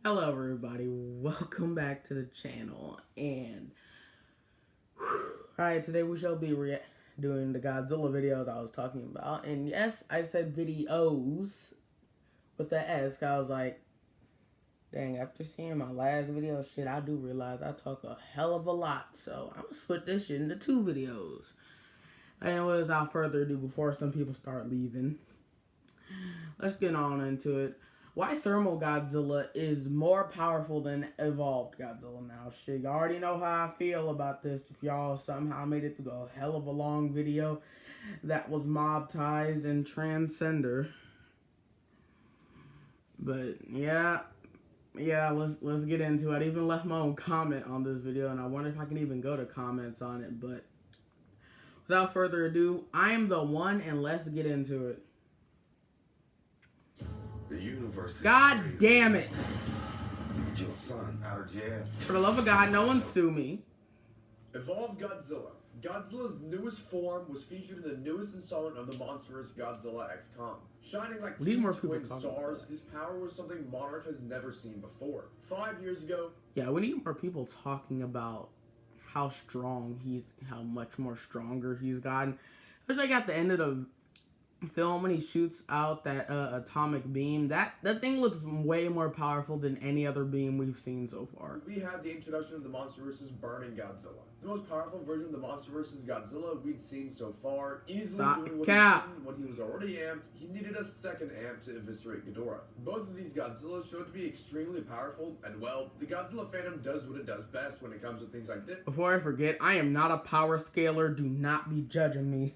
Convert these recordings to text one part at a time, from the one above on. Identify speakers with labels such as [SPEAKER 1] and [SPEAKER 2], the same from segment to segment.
[SPEAKER 1] Hello everybody, welcome back to the channel, and alright, today we shall be doing the Godzilla videos I was talking about. And yes, I said videos with the S, 'cause I was like, dang, after seeing my last video, shit, I do realize I talk a hell of a lot, so I'm gonna split this shit into two videos. And without further ado, before some people start leaving, let's get on into it. Why Thermal Godzilla is more powerful than Evolved Godzilla now. Shit, y'all already know how I feel about this. If y'all somehow made it through a hell of a long video that was Mob Ties and Transcender. But yeah, let's get into it. I even left my own comment on this video, and I wonder if I can even go to comments on it. But without further ado, I am the one, and let's get into it.
[SPEAKER 2] The universe is
[SPEAKER 1] God
[SPEAKER 2] crazy.
[SPEAKER 1] damn it!
[SPEAKER 2] Get your son out of jail.
[SPEAKER 1] For the love of God, no one sue me.
[SPEAKER 3] Evolved Godzilla. Godzilla's newest form was featured in the newest installment of the monstrous Godzilla X Kong. Shining like
[SPEAKER 1] We need
[SPEAKER 3] two
[SPEAKER 1] more people
[SPEAKER 3] twin
[SPEAKER 1] talking
[SPEAKER 3] stars,
[SPEAKER 1] about
[SPEAKER 3] his power was something Monarch has never seen before. 5 years ago,
[SPEAKER 1] Yeah, we need more people talking about how how much more stronger he's gotten. Especially like at the end of the film when he shoots out that atomic beam. That thing looks way more powerful than any other beam we've seen so far.
[SPEAKER 3] we had the introduction of the MonsterVerse's Burning Godzilla. The most powerful version of the MonsterVerse's Godzilla we'd seen so far, easily
[SPEAKER 1] Stop
[SPEAKER 3] doing what
[SPEAKER 1] cap.
[SPEAKER 3] he couldn't when he was already amped. He needed a second amp to eviscerate Ghidorah. Both of these Godzillas showed to be extremely powerful, and well, the Godzilla fandom does what it does best when it comes to things like this.
[SPEAKER 1] Before I forget, I am not a power scaler. Do not be judging me.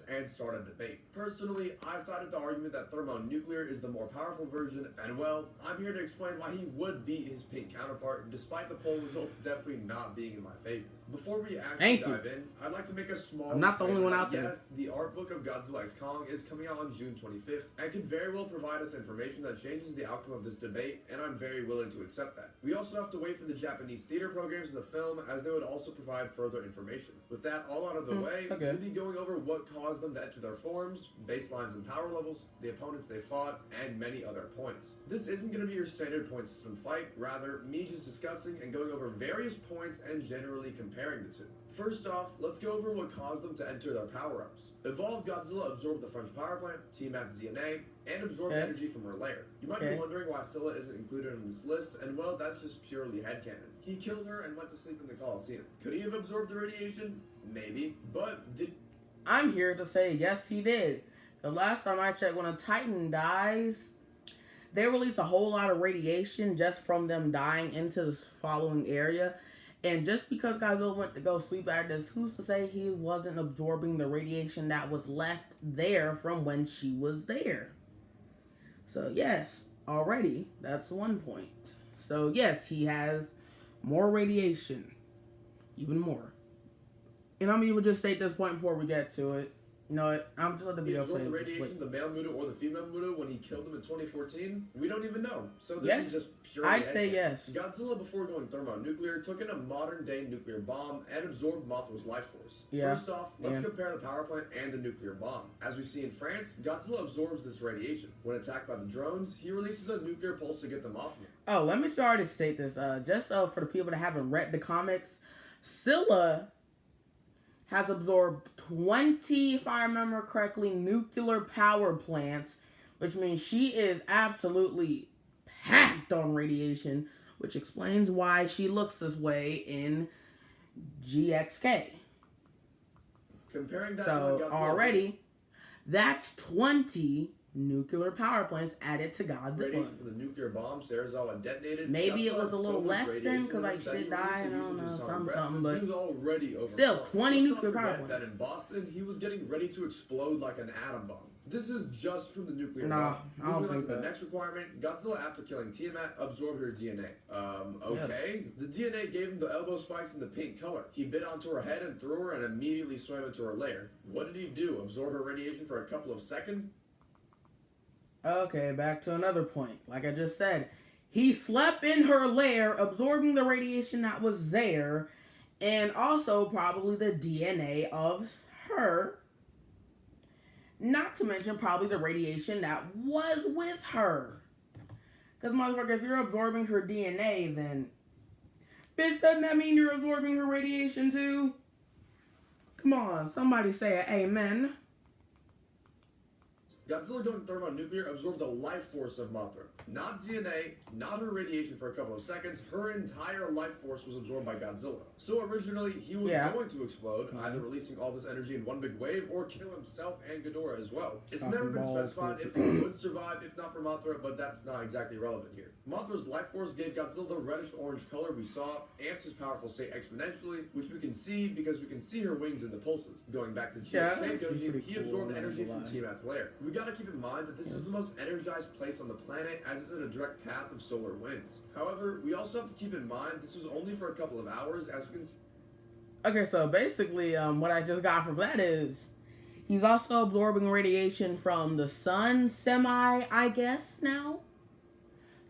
[SPEAKER 3] And start a debate. Personally, I sided the argument that thermonuclear is the more powerful version, and well, I'm here to explain why he would beat his pink counterpart, despite the poll results definitely not being in my favor. Before we actually dive in, I'd like to make a small
[SPEAKER 1] I'm not the only one
[SPEAKER 3] disclaimer
[SPEAKER 1] out
[SPEAKER 3] that
[SPEAKER 1] there.
[SPEAKER 3] yes, the art book of Godzilla X Kong is coming out on June 25th, and could very well provide us information that changes the outcome of this debate, and I'm very willing to accept that. We also have to wait for the Japanese theater programs of the film, as they would also provide further information. With that all out of the way,
[SPEAKER 1] okay.
[SPEAKER 3] we'll be going over what caused them to enter their forms, baselines and power levels, the opponents they fought, and many other points. This isn't going to be your standard point system fight, rather, me just discussing and going over various points and generally comparing the two. First off, let's go over what caused them to enter their power-ups. Evolved Godzilla absorbed the French power plant, Tiamat's DNA, and absorbed energy from her lair. You might be wondering why Scylla isn't included in this list, and well, that's just purely headcanon. He killed her and went to sleep in the Colosseum. Could he have absorbed the radiation? Maybe, but did...
[SPEAKER 1] I'm here to say yes, he did. The last time I checked, when a Titan dies, they release a whole lot of radiation just from them dying into the following area. And just because Godzilla went to go sleep at this, who's to say he wasn't absorbing the radiation that was left there from when she was there? So yes, already, that's one point. So yes, he has more radiation. Even more. And I'm even just state this point before we get to it. You know what? I'm just letting the
[SPEAKER 3] he
[SPEAKER 1] video
[SPEAKER 3] absorbed
[SPEAKER 1] play.
[SPEAKER 3] the radiation, the male Muto or the female Muto, when he killed them in 2014? We don't even know. So this is just purely
[SPEAKER 1] I'd say yes.
[SPEAKER 3] Godzilla, before going thermonuclear, took in a modern-day nuclear bomb and absorbed Mothra's life force.
[SPEAKER 1] Yeah.
[SPEAKER 3] First off, let's compare the power plant and the nuclear bomb. As we see in France, Godzilla absorbs this radiation. When attacked by the drones, he releases a nuclear pulse to get them off him.
[SPEAKER 1] Oh, let me already state this. Just for the people that haven't read the comics, Scylla has absorbed 20, if I remember correctly, nuclear power plants, which means she is absolutely packed on radiation, which explains why she looks this way in GXK.
[SPEAKER 3] Comparing that
[SPEAKER 1] So
[SPEAKER 3] to
[SPEAKER 1] already, that's 20 nuclear power plants added to Godzilla.
[SPEAKER 3] Radiation from the nuclear bomb Serizawa detonated.
[SPEAKER 1] Maybe it was a little less than, because like she did die, and I don't know, something, but
[SPEAKER 3] he was already over.
[SPEAKER 1] Still, 20 nuclear power
[SPEAKER 3] plants.
[SPEAKER 1] plants.
[SPEAKER 3] That in Boston, he was getting ready to explode like an atom bomb. This is just from the nuclear
[SPEAKER 1] Nah,
[SPEAKER 3] bomb.
[SPEAKER 1] I don't
[SPEAKER 3] Moving on
[SPEAKER 1] think
[SPEAKER 3] to the
[SPEAKER 1] that.
[SPEAKER 3] next requirement, Godzilla, after killing Tiamat, absorbed her DNA. Okay.
[SPEAKER 1] Yes.
[SPEAKER 3] The DNA gave him the elbow spikes in the pink color. He bit onto her head and threw her and immediately swam into her lair. What did he do? Absorb her radiation for a couple of seconds?
[SPEAKER 1] Okay, back to another point. Like I just said, he slept in her lair, absorbing the radiation that was there, and also probably the DNA of her. Not to mention probably the radiation that was with her. Because, motherfucker, if you're absorbing her DNA, then... Bitch, doesn't that mean you're absorbing her radiation, too? Come on, somebody say an amen.
[SPEAKER 3] Godzilla going thermonuclear absorbed the life force of Mothra. Not DNA, not her radiation for a couple of seconds, her entire life force was absorbed by Godzilla. So originally, he was going to explode, either releasing all this energy in one big wave, or kill himself and Ghidorah as well. It's never been specified if he would survive, if not for Mothra, but that's not exactly relevant here. Mothra's life force gave Godzilla the reddish-orange color we saw, amped his powerful state exponentially, which we can see because we can see her wings in the pulses. Going back to GXK Goji, he absorbed energy from Tiamat's lair. We gotta keep in mind that this is the most energized place on the planet, as it's in a direct path of solar winds. However, we also have to keep in mind this was only for a couple of hours, as we can see.
[SPEAKER 1] Okay, so basically, what I just got from that is he's also absorbing radiation from the sun, I guess, now.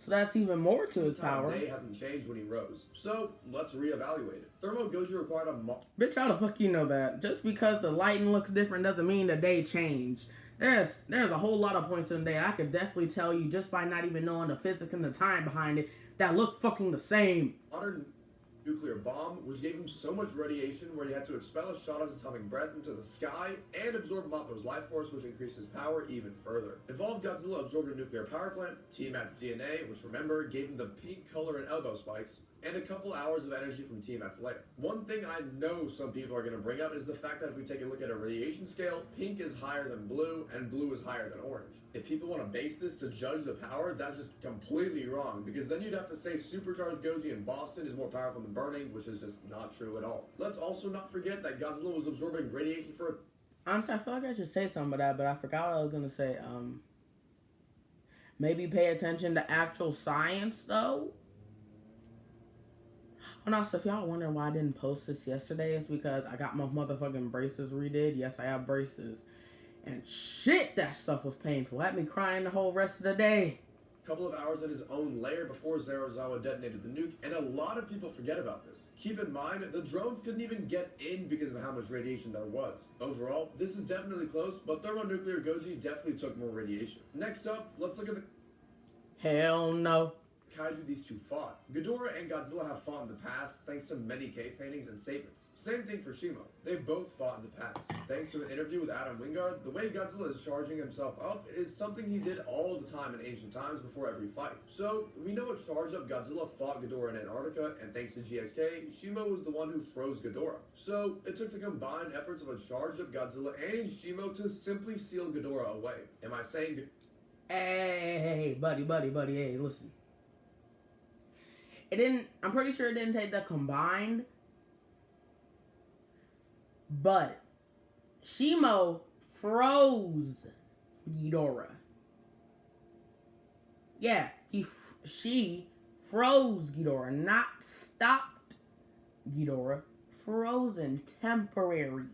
[SPEAKER 1] So that's even more to his power.
[SPEAKER 3] The day hasn't changed when he rose. So, let's reevaluate it. Thermo Goji required a
[SPEAKER 1] Bitch, how the fuck you know that? Just because the lighting looks different doesn't mean the day changed. There's a whole lot of points in the day I could definitely tell you just by not even knowing the physics and the time behind it that look fucking the same.
[SPEAKER 3] Modern nuclear bomb, which gave him so much radiation where he had to expel a shot of his atomic breath into the sky and absorb Mothra's life force, which increased his power even further. Evolved Godzilla absorbed a nuclear power plant, Tiamat's DNA, which remember gave him the pink color and elbow spikes, and a couple hours of energy from Tiamat's lair. One thing I know some people are going to bring up is the fact that if we take a look at a radiation scale, pink is higher than blue, and blue is higher than orange. If people want to base this to judge the power, that's just completely wrong, because then you'd have to say supercharged Goji in Boston is more powerful than Burning, which is just not true at all. Let's also not forget that Godzilla was absorbing radiation for
[SPEAKER 1] Honestly, I feel like I should say something about that, but I forgot what I was going to say. Maybe pay attention to actual science, though. And also, if y'all wondering why I didn't post this yesterday, it's because I got my motherfucking braces redid. Yes, I have braces. And shit, that stuff was painful. Had me crying the whole rest of the day.
[SPEAKER 3] Couple of hours in his own lair before Zarazawa detonated the nuke, and a lot of people forget about this. Keep in mind, the drones couldn't even get in because of how much radiation there was. Overall, this is definitely close, but thermonuclear Goji definitely took more radiation. Next up, let's look at the
[SPEAKER 1] Hell no.
[SPEAKER 3] kaiju these two fought. Ghidorah and Godzilla have fought in the past thanks to many cave paintings and statements. Same thing for Shimo. They both fought in the past. Thanks to an interview with Adam Wingard, the way Godzilla is charging himself up is something he did all the time in ancient times before every fight. So, we know a charged up Godzilla fought Ghidorah in Antarctica, and thanks to GXK, Shimo was the one who froze Ghidorah. So, it took the combined efforts of a charged up Godzilla and Shimo to simply seal Ghidorah away. Am I saying...
[SPEAKER 1] Hey, buddy, hey, listen. I'm pretty sure it didn't take the combined, but Shimo froze Ghidorah. Yeah, she froze Ghidorah, not stopped Ghidorah, frozen, temporary.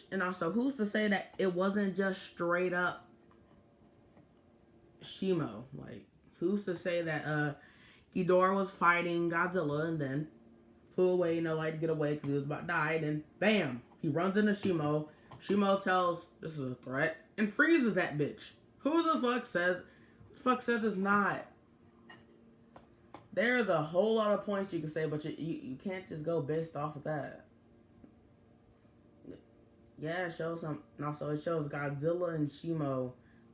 [SPEAKER 1] And also, who's to say that it wasn't just straight up Shimo? Like, who's to say that Ghidorah was fighting Godzilla and then flew away, like to get away because he was about to die, and bam, he runs into Shimo. Shimo tells this is a threat and freezes that bitch. Who the fuck says it's not? There's a whole lot of points you can say, but you can't just go based off of that. Yeah, it shows some. And also, it shows Godzilla and Shimo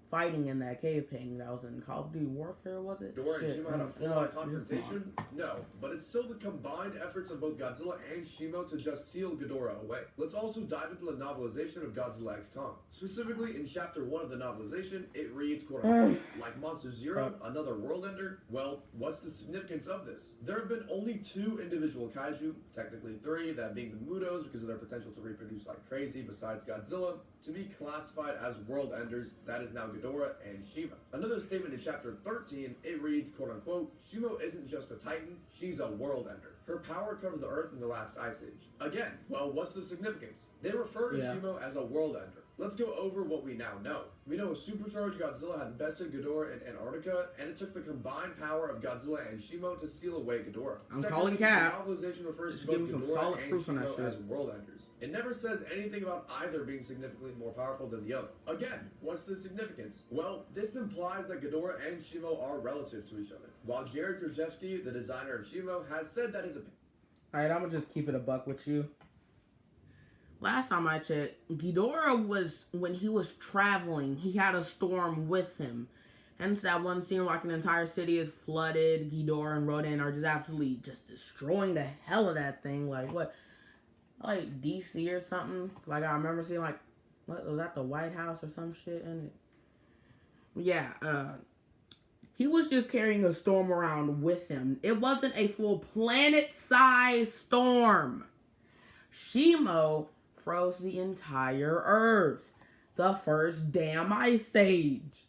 [SPEAKER 1] fighting in that cave painting that was in Call of Duty Warfare, was it?
[SPEAKER 3] Ghidorah and Shimo had a full-on confrontation? No, but it's still the combined efforts of both Godzilla and Shimo to just seal Ghidorah away. Let's also dive into the novelization of Godzilla x Kong. Specifically, in Chapter 1 of the novelization, it reads, quote-unquote, like Monster Zero, another world ender? Well, what's the significance of this? There have been only 2 individual kaiju, technically 3, that being the Mutos because of their potential to reproduce like crazy, besides Godzilla, to be classified as world enders. That is now Ghidorah and Shimo. Another statement in Chapter 13, it reads, quote-unquote, Shimo isn't just a titan, she's a world ender. Her power covered the Earth in the last Ice Age. Again, well, what's the significance? They refer to Shimo as a world ender. Let's go over what we now know. We know a supercharged Godzilla had bested Ghidorah in Antarctica, and it took the combined power of Godzilla and Shimo to seal away Ghidorah.
[SPEAKER 1] I'm calling cap.
[SPEAKER 3] The novelization refers to
[SPEAKER 1] Give
[SPEAKER 3] both
[SPEAKER 1] me some
[SPEAKER 3] Ghidorah
[SPEAKER 1] solid
[SPEAKER 3] and
[SPEAKER 1] proof on that
[SPEAKER 3] Shimo
[SPEAKER 1] shit.
[SPEAKER 3] as world enders. It never says anything about either being significantly more powerful than the other. Again, what's the significance? Well, this implies that Ghidorah and Shimo are relative to each other. While Jared Krzyzewski, the designer of Shimo, has said that his opinion.
[SPEAKER 1] Alright, I'm gonna just keep it a buck with you. Last time I checked, Ghidorah was, when he was traveling, he had a storm with him. Hence that one scene like an entire city is flooded, Ghidorah and Rodan are just absolutely just destroying the hell of that thing. Like what? Like DC or something? Like I remember seeing like, what was that, the White House or some shit in it? Yeah, he was just carrying a storm around with him. It wasn't a full planet-sized storm. Shimo froze the entire Earth. The first damn ice age.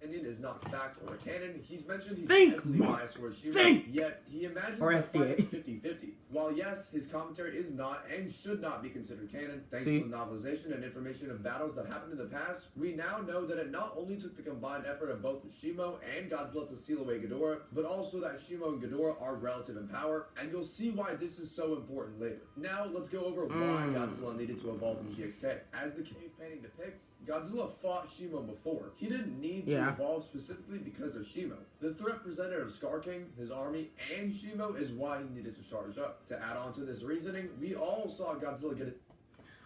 [SPEAKER 3] Indian is not fact or canon. He's mentioned he's
[SPEAKER 1] Think,
[SPEAKER 3] heavily
[SPEAKER 1] Mark.
[SPEAKER 3] biased towards Shimo,
[SPEAKER 1] Think.
[SPEAKER 3] yet he imagines
[SPEAKER 1] Or
[SPEAKER 3] the fight is
[SPEAKER 1] FDA.
[SPEAKER 3] 50-50. While yes, his commentary is not and should not be considered canon, thanks
[SPEAKER 1] See?
[SPEAKER 3] to the novelization and information of battles that happened in the past, we now know that it not only took the combined effort of both Shimo and Godzilla to seal away Ghidorah, but also that Shimo and Ghidorah are relative in power, and you'll see why this is so important later. Now, let's go over why Godzilla needed to evolve in GXK. As the cave painting depicts, Godzilla fought Shimo before. He didn't need to evolve specifically because of Shimo. The threat presented of Scar King, his army, and Shimo is why he needed to charge up. To add on to this reasoning, we all saw Godzilla get it.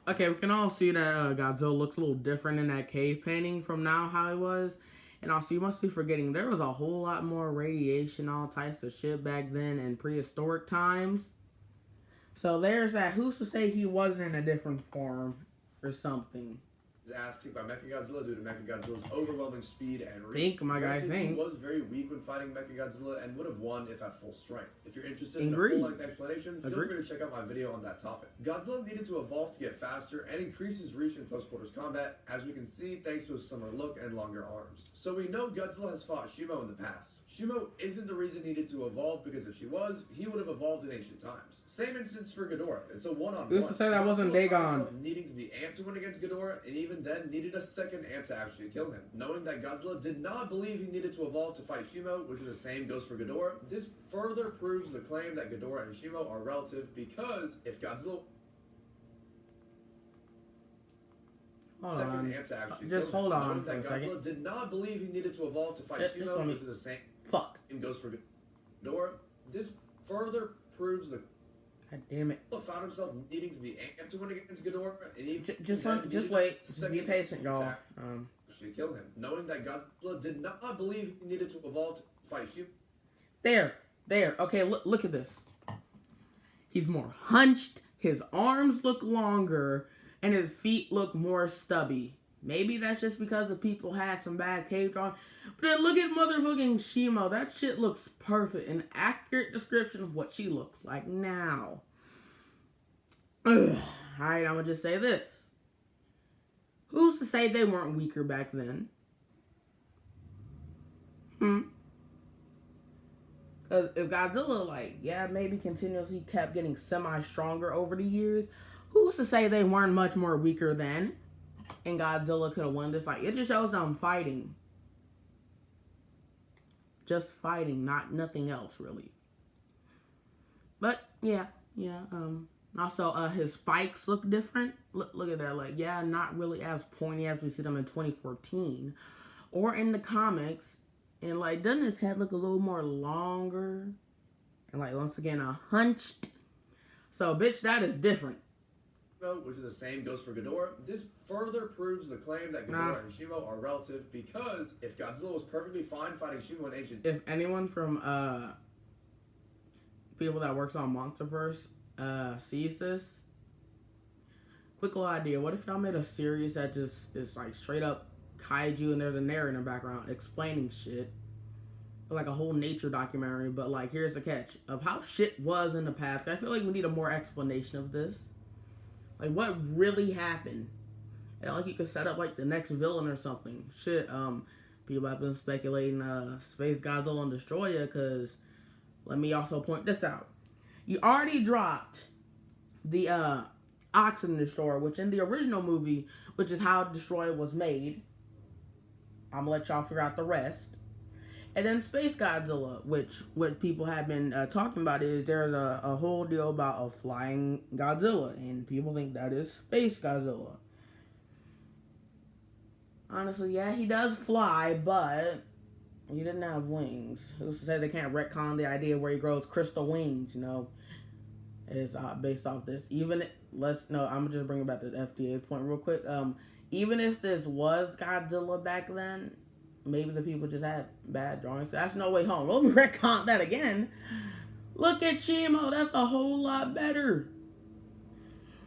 [SPEAKER 1] Okay, we can all see that Godzilla looks a little different in that cave painting from now how he was. And also, you must be forgetting, there was a whole lot more radiation, all types of shit back then in prehistoric times. So there's that. Who's to say he wasn't in a different form or something?
[SPEAKER 3] His ass kicked by Mechagodzilla due to Mechagodzilla's overwhelming speed and reach.
[SPEAKER 1] Think, my guy,
[SPEAKER 3] Granted,
[SPEAKER 1] think.
[SPEAKER 3] He was very weak when fighting Mechagodzilla and would have won if at full strength. If you're interested
[SPEAKER 1] Agreed.
[SPEAKER 3] in a full-length explanation, feel
[SPEAKER 1] Agreed.
[SPEAKER 3] free to check out my video on that topic. Godzilla needed to evolve to get faster and increase his reach in close quarters combat, as we can see thanks to his slimmer look and longer arms. So we know Godzilla has fought Shimo in the past. Shimo isn't the reason he needed to evolve, because if she was, he would have evolved in ancient times. Same instance for Ghidorah. It's a one-on-one.
[SPEAKER 1] Who's to say that wasn't
[SPEAKER 3] Godzilla
[SPEAKER 1] Dagon?
[SPEAKER 3] found himself needing to be amped to win against Ghidorah, and even then needed a second amp to actually kill him. Knowing that Godzilla did not believe he needed to evolve to fight Shimo, which is the same goes for Ghidorah, this further proves the claim that Ghidorah and Shimo are relative, because if Godzilla second amp to actually
[SPEAKER 1] Just
[SPEAKER 3] kill him,
[SPEAKER 1] hold on
[SPEAKER 3] knowing
[SPEAKER 1] for
[SPEAKER 3] that
[SPEAKER 1] a
[SPEAKER 3] Godzilla
[SPEAKER 1] second.
[SPEAKER 3] did not believe he needed to evolve to fight
[SPEAKER 1] Just
[SPEAKER 3] Shimo,
[SPEAKER 1] let me-
[SPEAKER 3] which is the same
[SPEAKER 1] Fuck.
[SPEAKER 3] goes for Ghidorah, this further proves the
[SPEAKER 1] God damn it.
[SPEAKER 3] found himself needing to be amped to win against Ghidorah, and he
[SPEAKER 1] Just
[SPEAKER 3] needed
[SPEAKER 1] wait.
[SPEAKER 3] a
[SPEAKER 1] Just
[SPEAKER 3] second
[SPEAKER 1] be patient,
[SPEAKER 3] amp to
[SPEAKER 1] y'all.
[SPEAKER 3] actually kill him, knowing that Godzilla did not believe he needed to evolve to fight Shimo.
[SPEAKER 1] There. Okay, look at this. He's more hunched, his arms look longer, and his feet look more stubby. Maybe that's just because the people had some bad cave drawing. But then look at motherfucking Shimo. That shit looks perfect. An accurate description of what she looks like now. Alright, I'm gonna just say this. Who's to say they weren't weaker back then? Because if Godzilla, maybe continuously kept getting semi-stronger over the years, who's to say they weren't much more weaker then? And Godzilla could have won this. It just shows them fighting. Just fighting, nothing else, really. But, yeah. Also, his spikes look different. Look at that. Not really as pointy as we see them in 2014. Or in the comics. And, doesn't his head look a little more longer? And, once again, hunched. So, bitch, that is different.
[SPEAKER 3] Which is the same goes for Ghidorah. This further proves the claim that Ghidorah and Shimo are relative, because if Godzilla was perfectly fine fighting Shimo in ancient...
[SPEAKER 1] If anyone from, people that works on Monsterverse, sees this, quick little idea. What if y'all made a series that just is, straight up kaiju and there's a narrator in the background explaining shit? Like a whole nature documentary, but, here's the catch. Of how shit was in the past. I feel like we need a more explanation of this. What really happened? And, you could set up, the next villain or something. Shit, people have been speculating, Space Godzilla and Destroyer, because, let me also point this out. You already dropped the, Oxygen Destroyer, which in the original movie, which is how Destroyer was made. I'm gonna let y'all figure out the rest. And then Space Godzilla, which what people have been talking about is there's a whole deal about a flying Godzilla, and people think that is Space Godzilla. Honestly, yeah, he does fly, but he didn't have wings. Who's to say they can't retcon the idea where he grows crystal wings, you know? It's based off this. I'm gonna just bring it back to the FDA point real quick. Even if this was Godzilla back then, maybe the people just had bad drawings. So that's No Way Home. Let me retcon that again. Look at Chimo. That's a whole lot better.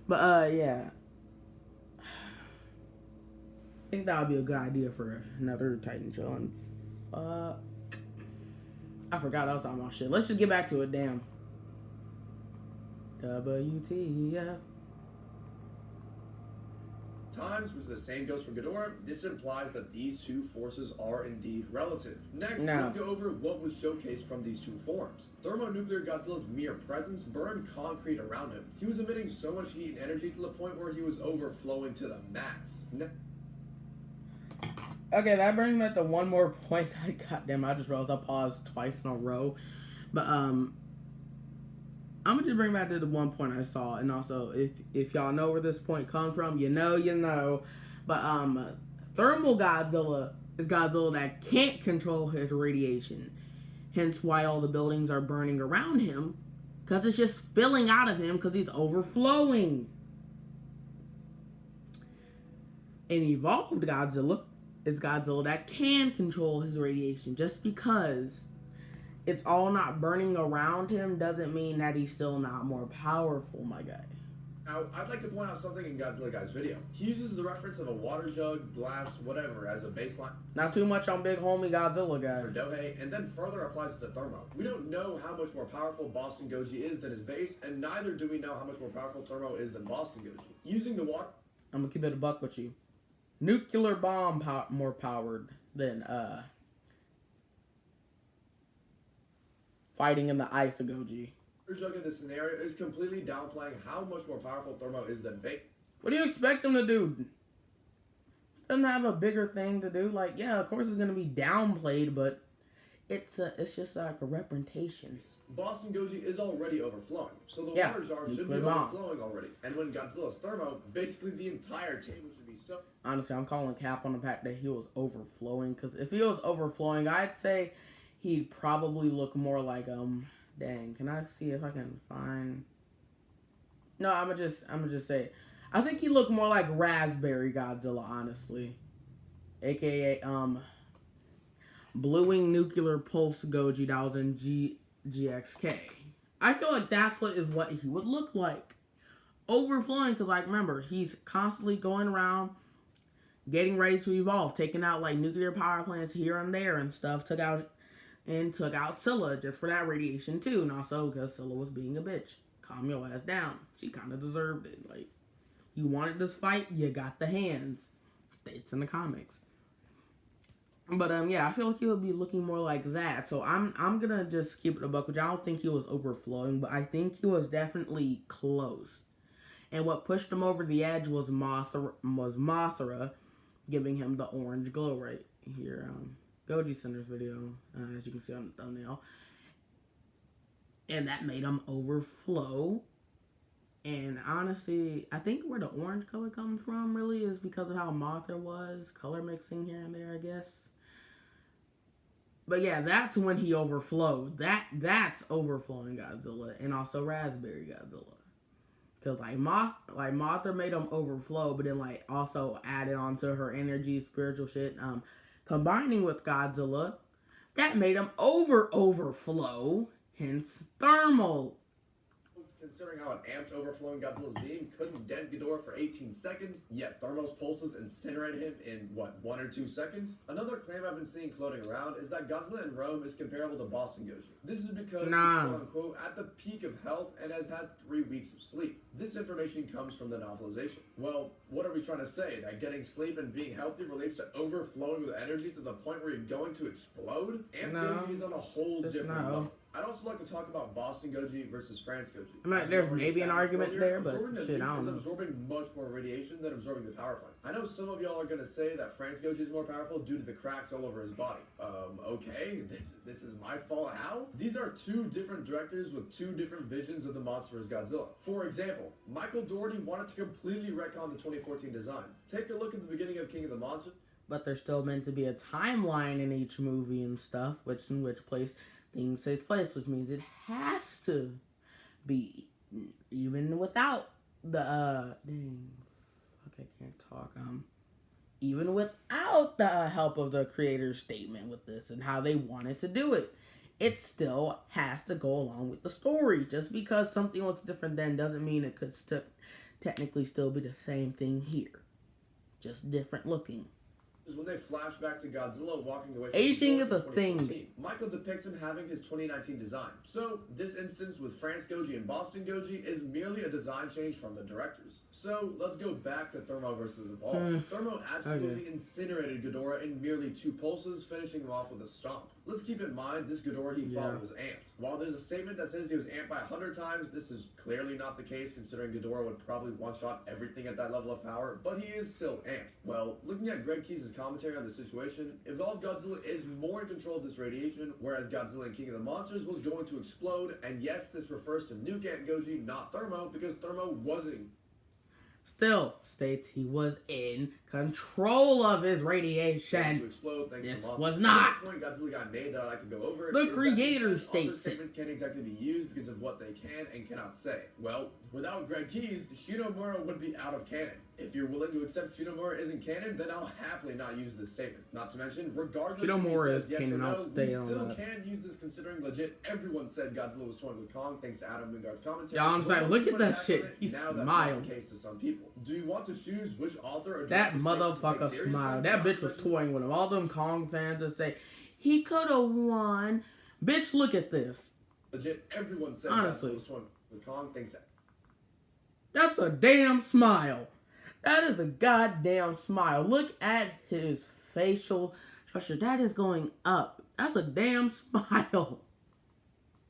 [SPEAKER 1] But, yeah. I think that would be a good idea for another Titan show. And, I forgot I was talking about shit. Let's just get back to it. Damn. WTF.
[SPEAKER 3] Times, which the same goes for Ghidorah, this implies that these two forces are indeed relative. Next, let's go over what was showcased from these two forms. Thermonuclear Godzilla's mere presence burned concrete around him. He was emitting so much heat and energy to the point where he was overflowing to the max.
[SPEAKER 1] Okay, that brings me to one more point. Goddamn, I just realized I paused twice in a row. But, I'm gonna just bring back to the one point I saw, and also if y'all know where this point comes from, you know. But thermal Godzilla is Godzilla that can't control his radiation, hence why all the buildings are burning around him, because it's just spilling out of him because he's overflowing. An evolved Godzilla is Godzilla that can control his radiation, just because it's all not burning around him doesn't mean that he's still not more powerful, my guy.
[SPEAKER 3] Now, I'd like to point out something in Godzilla Guy's video. He uses the reference of a water jug, glass, whatever, as a baseline.
[SPEAKER 1] Not too much on big homie Godzilla guy.
[SPEAKER 3] For Dohei, and then further applies to Thermo. We don't know how much more powerful Boston Goji is than his base, and neither do we know how much more powerful Thermo is than Boston Goji. Using the water...
[SPEAKER 1] I'm gonna keep it a buck with you. Nuclear bomb more powered than, fighting in the ice of Goji.
[SPEAKER 3] Jug in this scenario is completely downplaying how much more powerful Thermo is than Bait.
[SPEAKER 1] What do you expect him to do? Doesn't have a bigger thing to do. Like, yeah, of course it's gonna be downplayed, but it's just like a representation.
[SPEAKER 3] Boston Goji is already overflowing, so the water jar should be overflowing already. And when Godzilla's Thermo, basically the entire table should be so.
[SPEAKER 1] Honestly, I'm calling cap on the fact that he was overflowing, because if he was overflowing, I'd say he'd probably look more like, dang, can I see if I can find... No, I'm gonna just say, I think he looked more like Raspberry Godzilla, honestly. AKA, Bluing Nuclear Pulse Goji that was in GXK. I feel like that's what he would look like. Overflowing, because, like, remember, he's constantly going around, getting ready to evolve, taking out, like, nuclear power plants here and there and stuff, took out Scylla just for that radiation too, and also because Scylla was being a bitch. Calm your ass down. She kind of deserved it. Like, you wanted this fight, you got the hands. States in the comics. But yeah, I feel like he would be looking more like that. So I'm gonna just keep it a buck, which I don't think he was overflowing, but I think he was definitely close. And what pushed him over the edge was Mothra giving him the orange glow right here. Goji Center's video, as you can see on the thumbnail. And that made him overflow. And honestly, I think where the orange color comes from really is because of how Mothra was. Color mixing here and there, I guess. But yeah, that's when he overflowed. That's overflowing Godzilla. And also Raspberry Godzilla. Because like Mothra made him overflow, but then like also added onto her energy, spiritual shit. Combining with Godzilla, that made him overflow, hence thermal.
[SPEAKER 3] Considering how an amped overflowing Godzilla's beam couldn't dent Ghidorah for 18 seconds, yet Thermo's pulses incinerated him in, 1 or 2 seconds? Another claim I've been seeing floating around is that Godzilla in Rome is comparable to Boston Goji. This is because he's quote-unquote at the peak of health and has had 3 weeks of sleep. This information comes from the novelization. Well, What are we trying to say? That getting sleep and being healthy relates to overflowing with energy to the point where you're going to explode? Amp
[SPEAKER 1] No,
[SPEAKER 3] Goji is on a whole
[SPEAKER 1] just
[SPEAKER 3] different
[SPEAKER 1] no.
[SPEAKER 3] level. I'd also like to talk about Boston Goji versus France Goji.
[SPEAKER 1] I mean,
[SPEAKER 3] As
[SPEAKER 1] there's
[SPEAKER 3] we already
[SPEAKER 1] maybe an
[SPEAKER 3] established
[SPEAKER 1] argument
[SPEAKER 3] earlier,
[SPEAKER 1] there, but
[SPEAKER 3] absorbing the
[SPEAKER 1] shit, I
[SPEAKER 3] nuke
[SPEAKER 1] don't
[SPEAKER 3] is
[SPEAKER 1] know.
[SPEAKER 3] absorbing much more radiation than absorbing the power plant. I know some of y'all are going to say that France Goji is more powerful due to the cracks all over his body. Okay, this is my fault. How? These are two different directors with two different visions of the monster as Godzilla. For example, Michael Dougherty wanted to completely retcon the 2014 design. Take a look at the beginning of King of the Monsters.
[SPEAKER 1] But there's still meant to be a timeline in each movie and stuff, in which place things take place, which means it has to be, even without the, I can't talk, even without the help of the creator's statement with this and how they wanted to do it, it still has to go along with the story. Just because something looks different then doesn't mean it could technically still be the same thing here. Just different looking.
[SPEAKER 3] Is when they flash back to Godzilla walking away from
[SPEAKER 1] Aging
[SPEAKER 3] the
[SPEAKER 1] is
[SPEAKER 3] door
[SPEAKER 1] a
[SPEAKER 3] in
[SPEAKER 1] thing.
[SPEAKER 3] 2014. Michael depicts him having his 2019 design. So, this instance with France Goji and Boston Goji is merely a design change from the directors. So, let's go back to Thermo versus Evolve. Thermo absolutely incinerated Ghidorah in merely 2 pulses, finishing him off with a stomp. Let's keep in mind, this Ghidorah he fought was amped. While there's a statement that says he was amped by 100 times, this is clearly not the case, considering Ghidorah would probably one-shot everything at that level of power, but he is still amped. Well, looking at Greg Keyes' commentary on the situation, Evolved Godzilla is more in control of this radiation, whereas Godzilla and King of the Monsters was going to explode, and yes, this refers to Nuke Amp Goji, not Thermo, because Thermo wasn't.
[SPEAKER 1] Still states he was in control of his
[SPEAKER 3] To
[SPEAKER 1] radiation.
[SPEAKER 3] explode, thanks
[SPEAKER 1] This
[SPEAKER 3] to Mothra.
[SPEAKER 1] was not.
[SPEAKER 3] Another point Godzilla got made that I like to go over.
[SPEAKER 1] The
[SPEAKER 3] is that
[SPEAKER 1] creator
[SPEAKER 3] he says author
[SPEAKER 1] states it.
[SPEAKER 3] statements can't exactly be used because of what they can and cannot say. Well, without Greg Keyes, Shinomura would be out of canon. If you're willing to accept Shinomura isn't canon, then I'll happily not use this statement. Not to mention, regardless
[SPEAKER 1] Shinomura
[SPEAKER 3] if
[SPEAKER 1] is
[SPEAKER 3] he says yes
[SPEAKER 1] canon,
[SPEAKER 3] or
[SPEAKER 1] I'll
[SPEAKER 3] no, we
[SPEAKER 1] stay on
[SPEAKER 3] still
[SPEAKER 1] that.
[SPEAKER 3] can use this considering legit everyone said Godzilla was toying with Kong thanks to Adam Wingard's commentary.
[SPEAKER 1] Yeah, I'm sorry,
[SPEAKER 3] But
[SPEAKER 1] look
[SPEAKER 3] once
[SPEAKER 1] at
[SPEAKER 3] you
[SPEAKER 1] that
[SPEAKER 3] put it
[SPEAKER 1] shit.
[SPEAKER 3] back on
[SPEAKER 1] He
[SPEAKER 3] it, now that's
[SPEAKER 1] smiled.
[SPEAKER 3] not the case to some people. Do you want to choose which author or
[SPEAKER 1] That
[SPEAKER 3] director statements to take
[SPEAKER 1] motherfucker
[SPEAKER 3] seriously?
[SPEAKER 1] smiled. That
[SPEAKER 3] Not
[SPEAKER 1] bitch
[SPEAKER 3] to
[SPEAKER 1] was
[SPEAKER 3] mention-
[SPEAKER 1] toying with him. All them Kong fans that say, he could have won. Bitch, look at this.
[SPEAKER 3] Legit, everyone said
[SPEAKER 1] Honestly.
[SPEAKER 3] Godzilla was toying with Kong thanks to
[SPEAKER 1] That's a damn smile. That is a goddamn smile. Look at his facial structure. That is going up. That's a damn smile.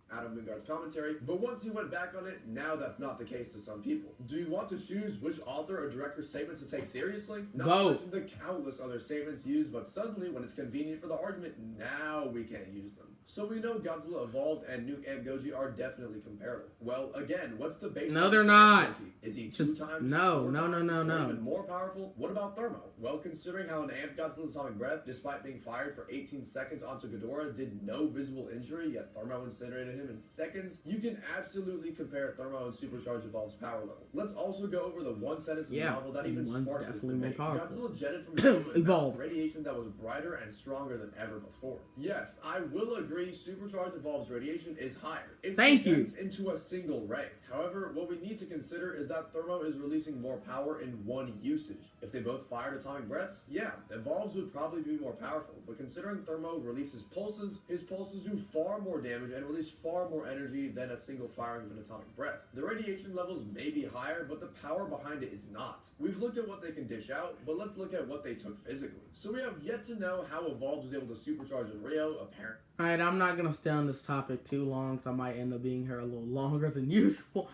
[SPEAKER 3] Adam Wingard's commentary, but once he went back on it, now that's not the case to some people. Do you want to choose which author or director's statements to take seriously? Not
[SPEAKER 1] Both.
[SPEAKER 3] to mention the countless other statements used, but suddenly, when it's convenient for the argument, now we can't use them. So we know Godzilla Evolved and Nuke Amp Goji are definitely comparable. Well, again, what's the basis?
[SPEAKER 1] No, they're
[SPEAKER 3] of
[SPEAKER 1] not.
[SPEAKER 3] Amp Goji? Is he 2
[SPEAKER 1] Just-
[SPEAKER 3] times?
[SPEAKER 1] no,
[SPEAKER 3] 4
[SPEAKER 1] no, no,
[SPEAKER 3] times,
[SPEAKER 1] no,
[SPEAKER 3] or
[SPEAKER 1] no.
[SPEAKER 3] even more powerful? What about Thermo? Well, considering how an Amp Godzilla's atomic breath, despite being fired for 18 seconds onto Ghidorah, did no visible injury, yet Thermo incinerated him in seconds, you can absolutely compare Thermo and Supercharged Evolved's power level. Let's also go over the one sentence in the
[SPEAKER 1] Yeah,
[SPEAKER 3] novel that even
[SPEAKER 1] one's
[SPEAKER 3] sparked this
[SPEAKER 1] definitely more
[SPEAKER 3] debate.
[SPEAKER 1] powerful.
[SPEAKER 3] Godzilla jetted from Evolved
[SPEAKER 1] Evolved.
[SPEAKER 3] radiation that was brighter and stronger than ever before. Yes, I will agree Supercharged Evolved's radiation is higher. It's
[SPEAKER 1] Thank you.
[SPEAKER 3] condensed into a single ray. However, what we need to consider is that Thermo is releasing more power in one usage. If they both fired atomic breaths, yeah, Evolves would probably be more powerful. But considering Thermo releases pulses, his pulses do far more damage and release far more energy than a single firing of an atomic breath. The radiation levels may be higher, but the power behind it is not. We've looked at what they can dish out, but let's look at what they took physically. So we have yet to know how Evolved was able to supercharge in Rio, apparently.
[SPEAKER 1] Alright, I'm not going to stay on this topic too long, because I might end up being here a little longer than usual.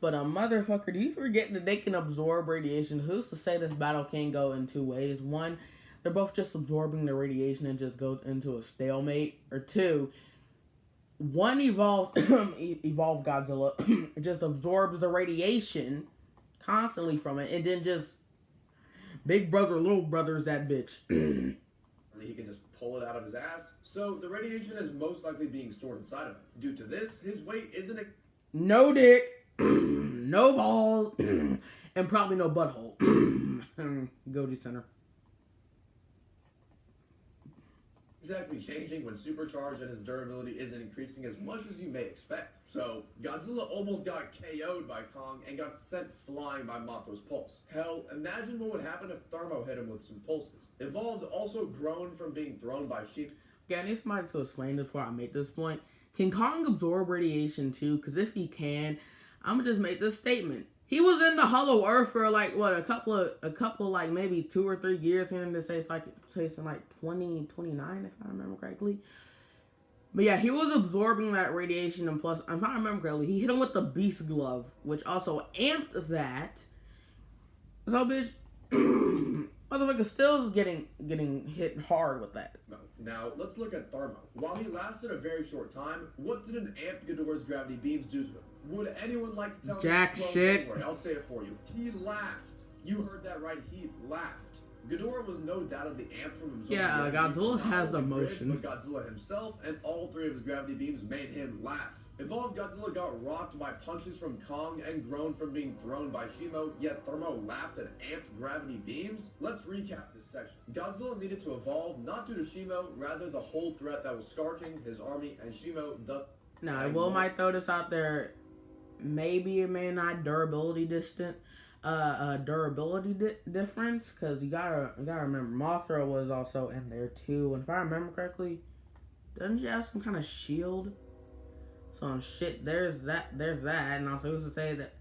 [SPEAKER 1] But motherfucker, do you forget that they can absorb radiation? Who's to say this battle can go in 2 ways? 1, they're both just absorbing the radiation and just go into a stalemate. Or 2, one evolved Godzilla just absorbs the radiation constantly from it, and then just big brother, little brother's that bitch.
[SPEAKER 3] He can just pull it out of his ass. So the radiation is most likely being stored inside of him. Due to this, his weight isn't
[SPEAKER 1] No dick, no balls, and probably no butthole. Goji Center.
[SPEAKER 3] exactly changing when supercharged and his durability isn't increasing as much as you may expect. So, Godzilla almost got KO'd by Kong and got sent flying by Mothra's pulse. Hell, imagine what would happen if Thermo hit him with some pulses. Evolved also grown from being thrown by sheep.
[SPEAKER 1] Yeah, I need somebody to explain this before I make this point. Can Kong absorb radiation too? Because if he can, I'm going to just make this statement. He was in the Hollow Earth for like what a couple like maybe 2 or 3 years here in the States, like in like 2029 if I remember correctly. But yeah, he was absorbing that radiation, and plus, if I remember correctly, he hit him with the Beast Glove, which also amped that. So bitch, motherfucker still getting hit hard with that.
[SPEAKER 3] Now, let's look at Thermo. While he lasted a very short time, what did an amp Ghidorah's gravity beams do to him? Would anyone like to tell
[SPEAKER 1] Jack
[SPEAKER 3] me? Well,
[SPEAKER 1] shit.
[SPEAKER 3] don't worry, I'll say it for you. He laughed. You heard that right, he laughed. Ghidorah was no doubt of the amp from absorbing
[SPEAKER 1] Yeah,
[SPEAKER 3] gravity
[SPEAKER 1] Godzilla
[SPEAKER 3] from
[SPEAKER 1] has
[SPEAKER 3] not only Grid,
[SPEAKER 1] emotion.
[SPEAKER 3] but Godzilla himself and all 3 of his gravity beams made him laugh. Evolved Godzilla got rocked by punches from Kong and groaned from being thrown by Shimo, yet Thermo laughed at amped gravity beams? Let's recap this section. Godzilla needed to evolve not due to Shimo, rather the whole threat that was Scar King, his army, and Shimo,
[SPEAKER 1] Now, I will might throw this out there. Maybe it may not durability difference, because you gotta remember Mothra was also in there too, and if I remember correctly, doesn't she have some kind of shield? So shit, there's that, and also who's to say that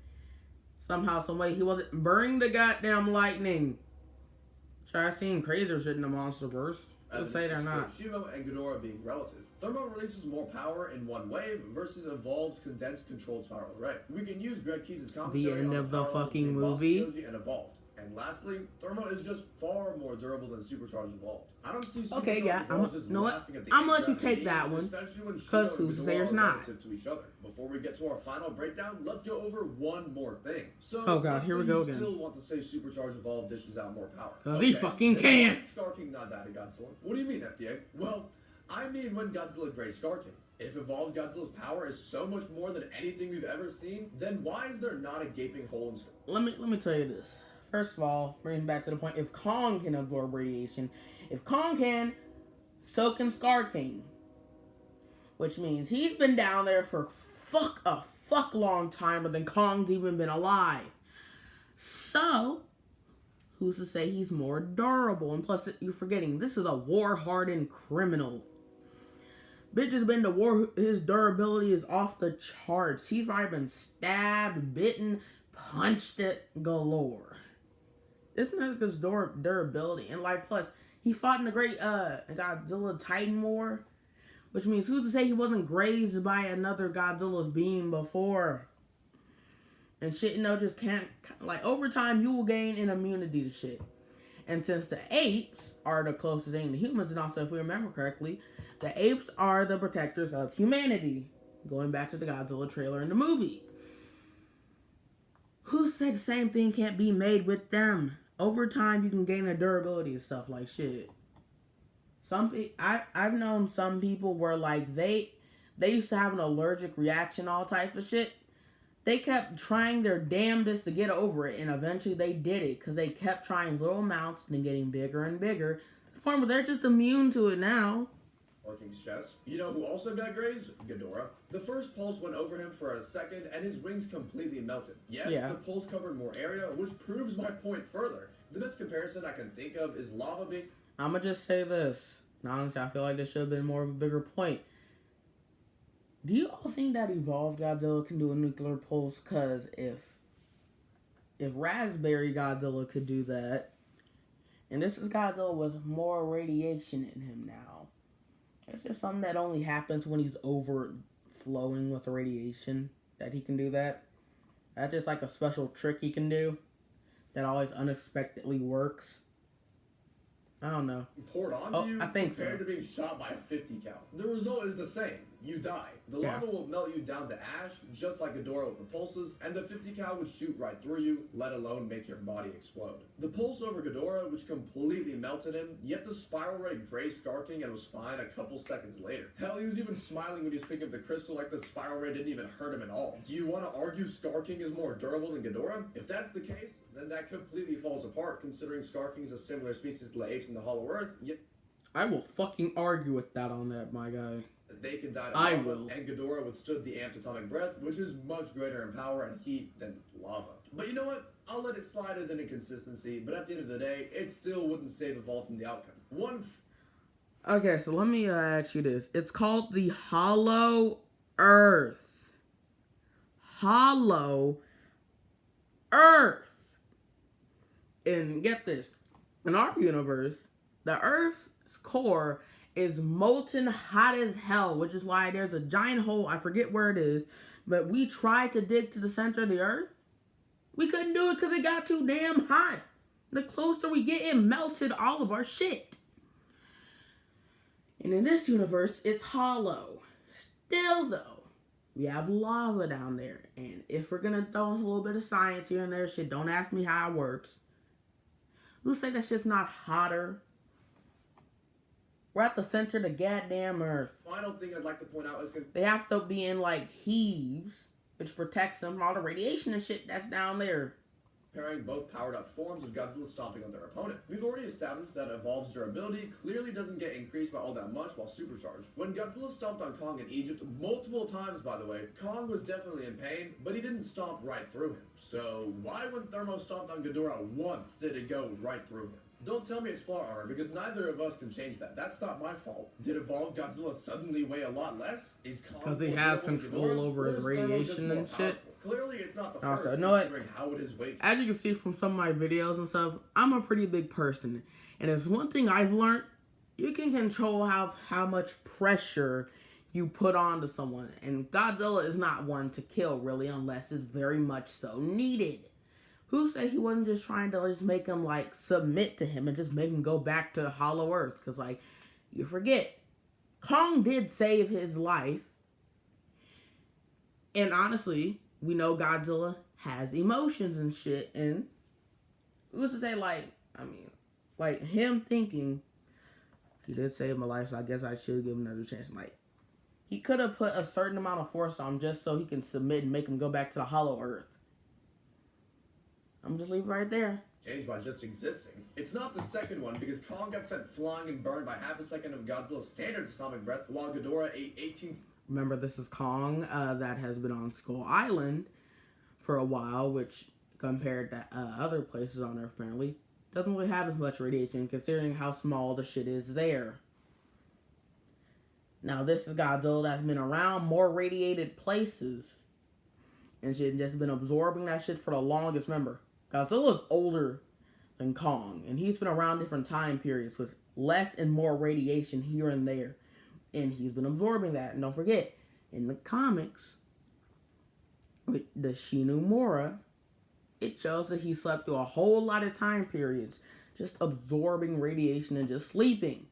[SPEAKER 1] somehow, some way he wasn't burning the goddamn lightning. Try seeing crazier shit in the MonsterVerse. Let's say they're not.
[SPEAKER 3] Shimo and Ghidorah being relative. Thermo releases more power in one wave versus Evolve's condensed controlled spiral array. We can use Greg Keyes' commentary
[SPEAKER 1] The end
[SPEAKER 3] on
[SPEAKER 1] of the
[SPEAKER 3] power levels
[SPEAKER 1] fucking
[SPEAKER 3] between Boss
[SPEAKER 1] movie.
[SPEAKER 3] Doji and Evolved. And lastly, Thermo is just far more durable than Supercharged Evolved. I don't see Supercharged
[SPEAKER 1] Okay, yeah,
[SPEAKER 3] Evolved just
[SPEAKER 1] know what?
[SPEAKER 3] laughing at the
[SPEAKER 1] I'm gonna let you
[SPEAKER 3] gravity
[SPEAKER 1] take that
[SPEAKER 3] beams,
[SPEAKER 1] one,
[SPEAKER 3] especially when
[SPEAKER 1] 'cause
[SPEAKER 3] Shimo
[SPEAKER 1] who's
[SPEAKER 3] and
[SPEAKER 1] to say
[SPEAKER 3] Ghidorah
[SPEAKER 1] it's
[SPEAKER 3] are
[SPEAKER 1] not?
[SPEAKER 3] relative to each other. Before we get to our final breakdown, let's go over one more thing. So,
[SPEAKER 1] Oh, God,
[SPEAKER 3] let's
[SPEAKER 1] here we
[SPEAKER 3] say
[SPEAKER 1] go
[SPEAKER 3] you
[SPEAKER 1] again.
[SPEAKER 3] still want to say Supercharged Evolved dishes out more power.
[SPEAKER 1] 'Cause he fucking
[SPEAKER 3] then
[SPEAKER 1] can.
[SPEAKER 3] why did Scar King not die to Godzilla? What do you mean, FDA? Well, I mean when Godzilla grazed Scar King. If Evolved Godzilla's power is so much more than anything we've ever seen, then why is there not a gaping hole in Scar?
[SPEAKER 1] Let me tell you this. First of all, bringing back to the point, if Kong can absorb radiation, if Kong can, so can Scar King. Which means he's been down there for a long time, than Kong's even been alive. So, who's to say he's more durable? And plus, you're forgetting, this is a war-hardened criminal. Bitch has been to war, his durability is off the charts. He's probably been stabbed, bitten, punched it galore. Isn't that his durability? And like, plus, he fought in the great Godzilla Titan War, which means who's to say he wasn't grazed by another Godzilla's beam before? And shit, just can't, like, over time, you will gain an immunity to shit. And since the apes are the closest thing to humans, and also, if we remember correctly, the apes are the protectors of humanity. Going back to the Godzilla trailer in the movie. Who said the same thing can't be made with them? Over time, you can gain a durability and stuff like shit. I've known some people where like they used to have an allergic reaction, all types of shit. They kept trying their damnedest to get over it, and eventually they did it because they kept trying little amounts and getting bigger and bigger. To the point where they're just immune to it now.
[SPEAKER 3] Or King's chest. You know who also got grazed? Ghidorah. The first pulse went over him for a second, and his wings completely melted. Yes,
[SPEAKER 1] Yeah.
[SPEAKER 3] the pulse covered more area, which proves my point further. The best comparison I can think of is lava being...
[SPEAKER 1] I'ma just say this. Honestly, I feel like this should have been more of a bigger point. Do you all think that Evolved Godzilla can do a nuclear pulse? Cause if Raspberry Godzilla could do that, and this is Godzilla with more radiation in him now. It's just something that only happens when he's overflowing with the radiation that he can do that. That's just like a special trick he can do that always unexpectedly works. I don't know.
[SPEAKER 3] poured onto you
[SPEAKER 1] I think
[SPEAKER 3] compared
[SPEAKER 1] so.
[SPEAKER 3] to being shot by a 50 cal. The result is the same. You die. The lava will melt you down to ash, just like Ghidorah with the pulses, and the 50 cal would shoot right through you, let alone make your body explode. The pulse over Ghidorah, which completely melted him, yet the spiral ray grazed Scar King and was fine a couple seconds later. Hell, he was even smiling when he was picking up the crystal like the spiral ray didn't even hurt him at all. Do you want to argue Scar King is more durable than Ghidorah? If that's the case, then that completely falls apart, considering Scar King is a similar species to the apes in the Hollow Earth, yet
[SPEAKER 1] I will fucking argue with that on that, my guy.
[SPEAKER 3] they can die to
[SPEAKER 1] I
[SPEAKER 3] lava,
[SPEAKER 1] will.
[SPEAKER 3] and Ghidorah withstood the amped atomic breath, which is much greater in power and heat than lava. But you know what? I'll let it slide as an inconsistency, but at the end of the day, it still wouldn't save Evolve from the outcome.
[SPEAKER 1] Okay, so let me ask you this. It's called the Hollow Earth. Hollow Earth. And get this, in our universe, the Earth's core is molten hot as hell, which is why there's a giant hole, I forget where it is, but we tried to dig to the center of the Earth. We couldn't do it because it got too damn hot. The closer we get, it melted all of our shit. And in this universe, it's hollow. Still, though, we have lava down there. And if we're going to throw in a little bit of science here and there, shit, don't ask me how it works. Who say that shit's not hotter? We're at the center of the goddamn Earth.
[SPEAKER 3] Final thing I'd like to point out is
[SPEAKER 1] they have to be in, like, heaves, which protects them from all the radiation and shit that's down there.
[SPEAKER 3] comparing both powered-up forms of Godzilla stomping on their opponent. We've already established that Evolved's durability clearly doesn't get increased by all that much while supercharged. When Godzilla stomped on Kong in Egypt multiple times, by the way, Kong was definitely in pain, but he didn't stomp right through him. So why when Thermo stomped on Ghidorah once did it go right through him? Don't tell me it's plot armor, because neither of us can change that. That's not my fault. Did Evolved Godzilla suddenly weigh a lot less? Is Kong
[SPEAKER 1] because he has control over his radiation and shit.
[SPEAKER 3] Clearly, it's not the
[SPEAKER 1] Also,
[SPEAKER 3] first,
[SPEAKER 1] know what?
[SPEAKER 3] considering how it is weighed.
[SPEAKER 1] As you can see from some of my videos and stuff, I'm a pretty big person. And if one thing I've learned, you can control how much pressure you put onto someone. And Godzilla is not one to kill, really, unless it's very much so needed. Who said he wasn't just trying to just make him, like, submit to him and just make him go back to Hollow Earth? Because, like, you forget, Kong did save his life. And honestly, we know Godzilla has emotions and shit. And who's to say, like, I mean, like, him thinking, he did save my life, so I guess I should give him another chance. Like, he could have put a certain amount of force on him just so he can submit and make him go back to the Hollow Earth. I'm just leaving right there.
[SPEAKER 3] Changed by just existing. It's not the second one because Kong got sent flying and burned by half a second of Godzilla's standard atomic breath, while Ghidorah ate 18...
[SPEAKER 1] Remember, this is Kong that has been on Skull Island for a while, which compared to other places on Earth apparently doesn't really have as much radiation considering how small the shit is there. Now this is Godzilla that's been around more radiated places and shit, just been absorbing that shit for the longest. Remember, Godzilla's older than Kong, and he's been around different time periods with less and more radiation here and there. And he's been absorbing that. And don't forget, in the comics, with the Shinomura, it shows that he slept through a whole lot of time periods, just absorbing radiation and just sleeping.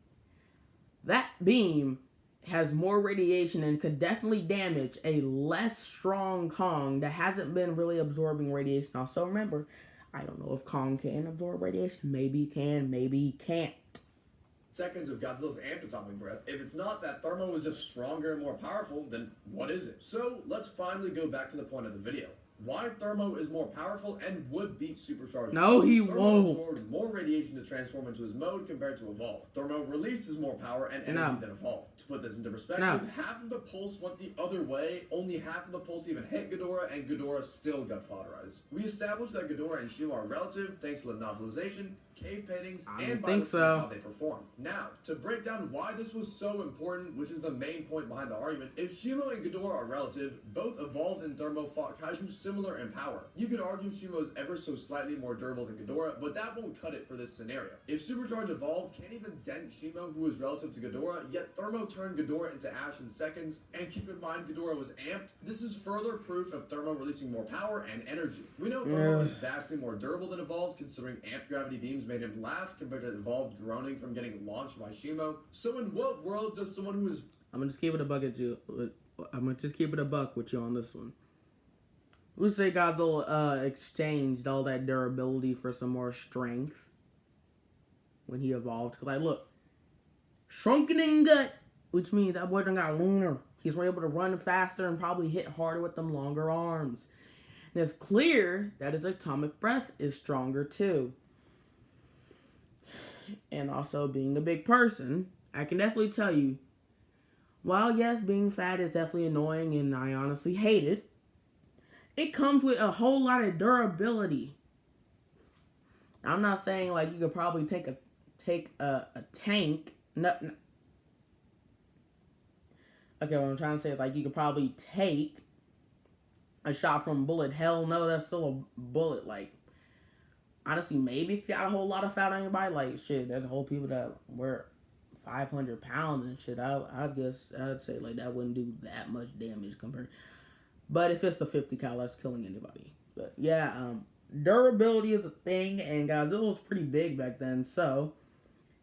[SPEAKER 1] That beam has more radiation and could definitely damage a less strong Kong that hasn't been really absorbing radiation. Also, remember, I don't know if Kong can absorb radiation. Maybe he can, maybe he can't.
[SPEAKER 3] Seconds of Godzilla's amped atomic breath. If it's not that Thermo was just stronger and more powerful, then what is it? So let's finally go back to the point of the video. Why Thermo is more powerful and would beat Supercharged.
[SPEAKER 1] No, he
[SPEAKER 3] Thermo
[SPEAKER 1] won't.
[SPEAKER 3] absorbs more radiation to transform into his mode compared to Evolve. Thermo releases more power and energy than Evolve. To put this into perspective, half of the pulse went the other way, only half of the pulse even hit Ghidorah, and Ghidorah still got fodderized. We established that Ghidorah and Shima are relative thanks to the novelization, cave paintings, and by how they perform. Now, to break down why this was so important, which is the main point behind the argument, if Shima and Ghidorah are relative, both Evolved and Thermo fought kaiju similar in power. You could argue Shima is ever so slightly more durable than Ghidorah, but that won't cut it for this scenario. If Supercharged Evolved can't even dent Shima, who is relative to Ghidorah, yet Thermo turned Ghidorah into ash in seconds, and keep in mind Ghidorah was amped, this is further proof of Thermo releasing more power and energy. We know Thermo is vastly more durable than Evolved, considering amped gravity beams made him laugh compared to Evolved groaning from getting launched by Shimo. So in what world does someone who is...
[SPEAKER 1] I'm gonna just keep it a buck with you on this one. Who say Godzilla exchanged all that durability for some more strength when he evolved? Cause like, look, shrunken in gut, which means that boy done got lunar. He's able to run faster and probably hit harder with them longer arms. And it's clear that his atomic breath is stronger too. And also being a big person, I can definitely tell you, while yes, being fat is definitely annoying and I honestly hate it, it comes with a whole lot of durability. I'm not saying like you could probably take a tank. Okay, what I'm trying to say is like you could probably take a shot from a bullet. Hell no, that's still a bullet. Like, honestly, maybe if you got a whole lot of fat on your body, like, shit, there's whole people that wear 500 pounds and shit. I guess I'd say, like, that wouldn't do that much damage compared. But if it's a 50 cal, that's killing anybody. But, yeah, durability is a thing, and Godzilla was pretty big back then, so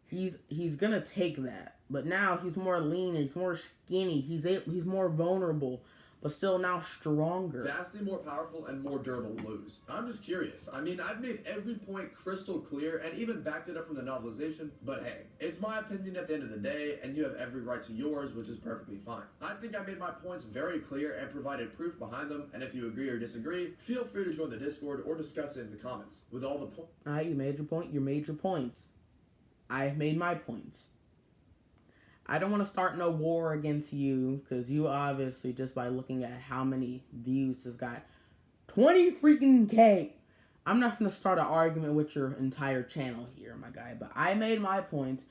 [SPEAKER 1] he's gonna take that. But now he's more lean, he's more skinny, he's more vulnerable, but still now stronger.
[SPEAKER 3] Vastly more powerful and more durable to lose. I'm just curious. I mean, I've made every point crystal clear and even backed it up from the novelization, but hey, it's my opinion at the end of the day, and you have every right to yours, which is perfectly fine. I think I made my points very clear and provided proof behind them, and if you agree or disagree, feel free to join the Discord or discuss it in the comments. With all the points.
[SPEAKER 1] Alright, you made your point, you made your points. I've made my points. I don't want to start no war against you, because you obviously, just by looking at how many views has got 20 freaking K. I'm not going to start an argument with your entire channel here, my guy, but I made my points.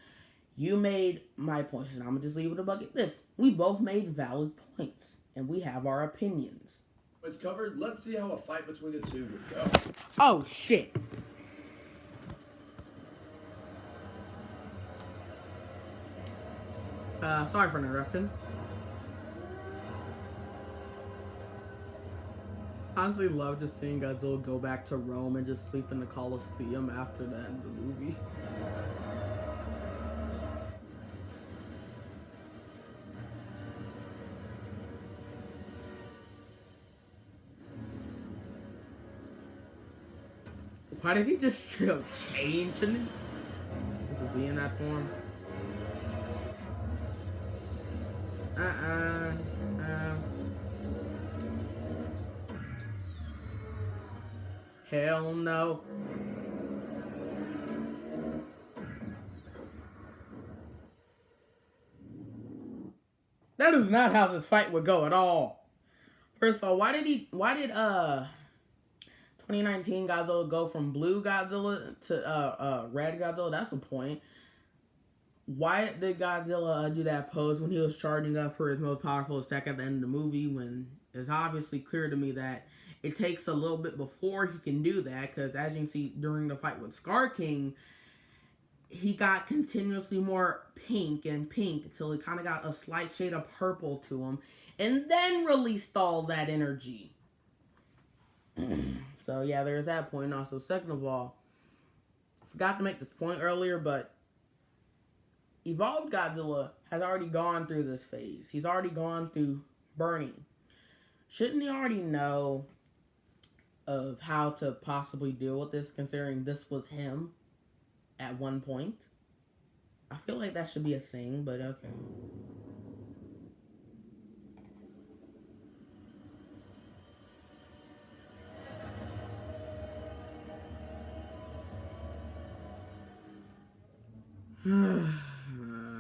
[SPEAKER 1] You made my points, and I'm going to just leave it a bucket this. We both made valid points, and we have our opinions.
[SPEAKER 3] It's covered. Let's see how a fight between the two would go.
[SPEAKER 1] Oh, shit. Sorry for interruption. Honestly, love just seeing Godzilla go back to Rome and just sleep in the Colosseum after the end of the movie. Why did he just straight up change in it? Does it be in that form? Hell no. That is not how this fight would go at all. First of all, why did 2019 Godzilla go from blue Godzilla to red Godzilla? That's the point. Why did Godzilla do that pose when he was charging up for his most powerful attack at the end of the movie, when it's obviously clear to me that it takes a little bit before he can do that, because as you can see during the fight with Scar King, he got continuously more pink and pink until he kind of got a slight shade of purple to him, and then released all that energy. So yeah, there's that point. Also, second of all, I forgot to make this point earlier, but Evolved Godzilla has already gone through this phase. He's already gone through burning. Shouldn't he already know of how to possibly deal with this, considering this was him at one point? I feel like that should be a thing, but okay.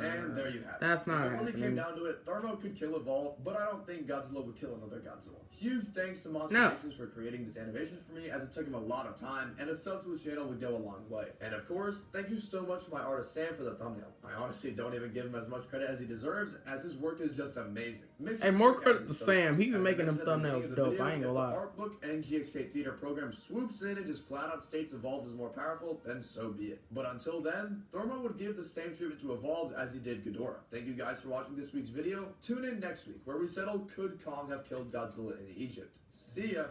[SPEAKER 3] And there you have it.
[SPEAKER 1] That's not
[SPEAKER 3] If it really
[SPEAKER 1] happening.
[SPEAKER 3] came down to it, Thermo could kill Evolve, but I don't think Godzilla would kill another Godzilla. Huge thanks to Monster
[SPEAKER 1] No.
[SPEAKER 3] Nations for creating this animation for me, as it took him a lot of time, and a sub to his channel would go a long way. And of course, thank you so much to my artist Sam for the thumbnail. I honestly don't even give him as much credit as he deserves, as his work is just amazing. Make sure
[SPEAKER 1] Hey,
[SPEAKER 3] to
[SPEAKER 1] more
[SPEAKER 3] check out
[SPEAKER 1] credit to
[SPEAKER 3] his
[SPEAKER 1] Sam. He
[SPEAKER 3] socials.
[SPEAKER 1] been
[SPEAKER 3] As I
[SPEAKER 1] making them
[SPEAKER 3] mentioned at the beginning
[SPEAKER 1] thumbnails
[SPEAKER 3] of the
[SPEAKER 1] dope.
[SPEAKER 3] video,
[SPEAKER 1] I ain't gonna
[SPEAKER 3] if
[SPEAKER 1] lie.
[SPEAKER 3] the art book and GXK Theater program swoops in and just flat out states Evolved is more powerful, then so be it. But until then, Thermo would give the same treatment to Evolved as he did Ghidorah. Thank you guys for watching this week's video. Tune in next week, where we settle, could Kong have killed Godzilla in Egypt? See ya!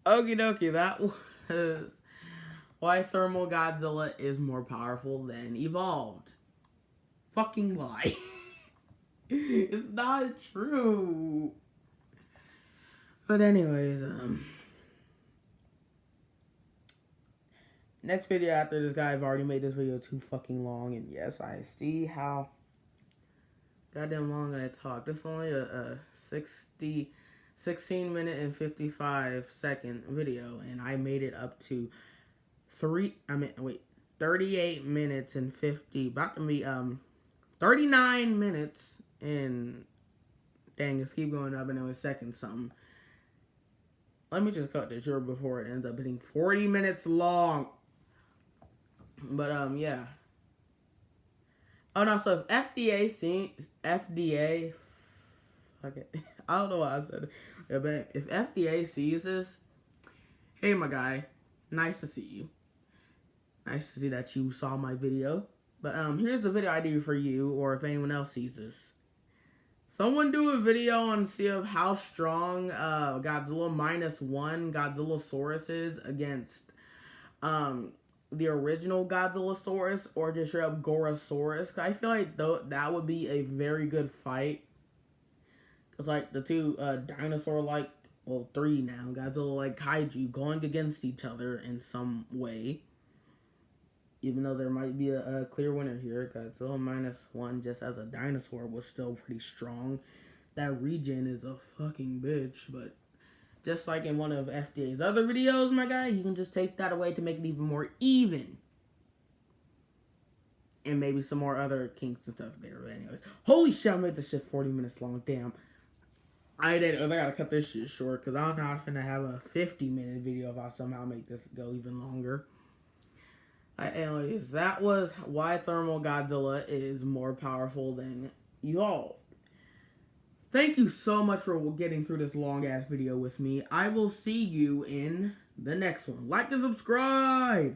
[SPEAKER 1] Okie dokie, that was why Thermal Godzilla is more powerful than Evolved. Fucking lie. It's not true. But anyways, next video after this guy, I've already made this video too fucking long, and yes, I see how goddamn long I talked. This is only a 16 minute and 55 second video, and I made it up to 38 minutes and 50, about to be 39 minutes and dang, let's keep going up in a second something. Let me just cut this short before it ends up hitting 40 minutes long. But yeah. Oh no, so if FDA fuck it. I don't know why I said it. Yeah, but if FDA sees this, hey, my guy, nice to see you. Nice to see that you saw my video. But here's the video idea for you, or if anyone else sees this. Someone do a video on see of how strong Godzilla -1 Godzillasaurus is against the original Godzillasaurus, or just straight up Gorosaurus. 'Cause I feel like that would be a very good fight. Cause like the two dinosaur-like, well, 3 now, Godzilla-like kaiju going against each other in some way. Even though there might be a clear winner here, Godzilla -1 just as a dinosaur was still pretty strong. That regen is a fucking bitch, but just like in one of FDA's other videos, my guy, you can just take that away to make it even more even. And maybe some more other kinks and stuff there. But anyways, holy shit, I made this shit 40 minutes long. Damn. I gotta cut this shit short because I'm not gonna have a 50-minute video if I somehow make this go even longer. Anyways, that was why Thermal Godzilla is more powerful than Evolved. Thank you so much for getting through this long-ass video with me. I will see you in the next one. Like and subscribe!